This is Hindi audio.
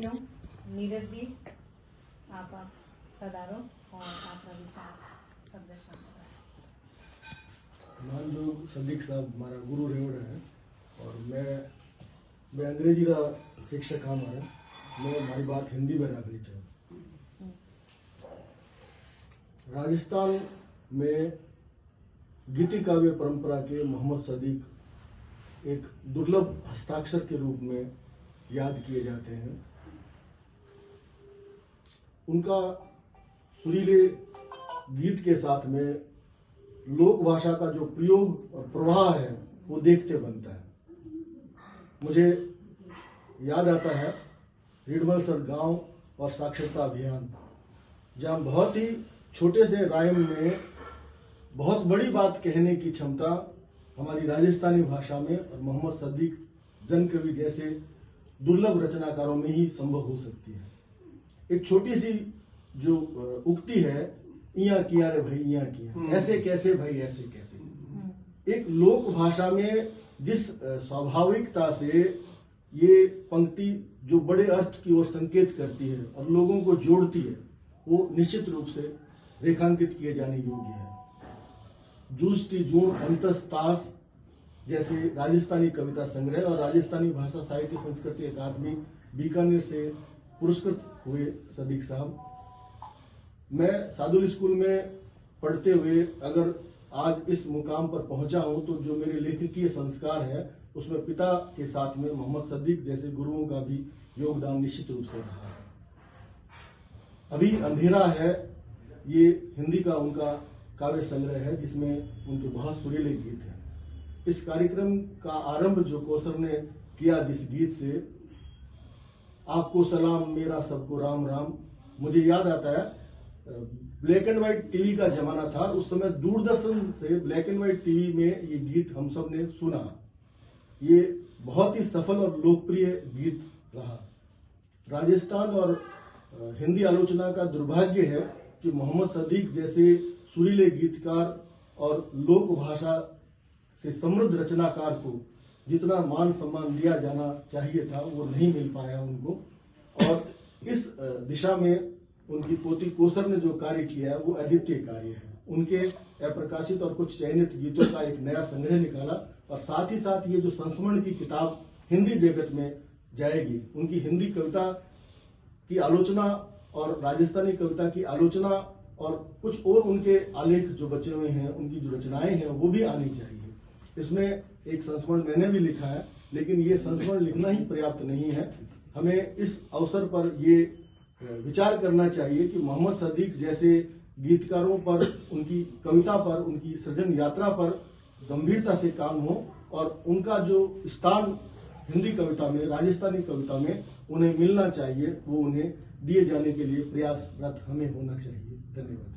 साथियों, नीरज जी आप पधारो और आपका विचार सबके सामने। मानयोग सदीक साहब हमारा गुरु रेवड़ है और मैं अंग्रेजी का शिक्षक हाँ मैं हमारी बात हिंदी में रखनी चाहिए। राजस्थान में गीति काव्य परंपरा के मोहम्मद सदीक एक दुर्लभ हस्ताक्षर के रूप में याद किए जाते हैं। उनका सुरीले गीत के साथ में लोक भाषा का जो प्रयोग और प्रवाह है वो देखते बनता है। मुझे याद आता है रिडमलसर गांव और साक्षरता अभियान, जहां बहुत ही छोटे से राइम में बहुत बड़ी बात कहने की क्षमता हमारी राजस्थानी भाषा में और मोहम्मद सदीक जन कवि जैसे दुर्लभ रचनाकारों में ही संभव हो सकती है। एक छोटी सी जो उक्ति है, इया किया रे भाई इया किया, ऐसे कैसे भाई ऐसे कैसे, एक लोक भाषा में जिस स्वाभाविकता से ये पंक्ति जो बड़े अर्थ की ओर संकेत करती है और लोगों को जोड़ती है, वो निश्चित रूप से रेखांकित किए जाने योग्य है। जूझती जून अंतस तास जैसे राजस्थानी कविता संग्रह और राजस्थानी भाषा साहित्य संस्कृति अकादमी बीकानेर से पुरस्कृत हुए सदीक साहब। मैं सादुल स्कूल में पढ़ते हुए अगर आज इस मुकाम पर पहुंचा हूं तो जो मेरे लेखकीय संस्कार है उसमें पिता के साथ में मोहम्मद सदीक जैसे गुरुओं का भी योगदान निश्चित रूप से रहा है। अभी अंधेरा है ये हिंदी का उनका काव्य संग्रह है जिसमें उनके बहुत सुरीले गीत हैं। इस कार्यक्रम का आरंभ जो कौसर ने किया जिस गीत से, आपको सलाम मेरा सबको राम राम, मुझे याद आता है ब्लैक एंड व्हाइट टीवी का जमाना था। उस समय दूरदर्शन से ब्लैक एंड व्हाइट टीवी में ये गीत हम सब ने सुना। ये बहुत ही सफल और लोकप्रिय गीत रहा। राजस्थान और हिंदी आलोचना का दुर्भाग्य है कि मोहम्मद सदीक जैसे सुरीले गीतकार और लोक भाषा से समृद्ध रचनाकार को जितना मान सम्मान दिया जाना चाहिए था वो नहीं मिल पाया उनको। और इस दिशा में उनकी पोती कौसर ने जो कार्य किया है वो अद्वितीय कार्य है। उनके अप्रकाशित और कुछ चयनित गीतों का एक नया संग्रह निकाला और साथ ही साथ ये जो संस्मरण की किताब हिंदी जगत में जाएगी, उनकी हिंदी कविता की आलोचना और राजस्थानी कविता की आलोचना और कुछ और उनके आलेख जो बचे हुए हैं, उनकी जो रचनाएं हैं वो भी आनी चाहिए। इसमें एक संस्मरण मैंने भी लिखा है, लेकिन ये संस्मरण लिखना ही पर्याप्त नहीं है। हमें इस अवसर पर ये विचार करना चाहिए कि मोहम्मद सदीक जैसे गीतकारों पर, उनकी कविता पर, उनकी सृजन यात्रा पर गंभीरता से काम हो और उनका जो स्थान हिंदी कविता में, राजस्थानी कविता में उन्हें मिलना चाहिए, वो उन्हें दिए जाने के लिए प्रयासरत हमें होना चाहिए। धन्यवाद।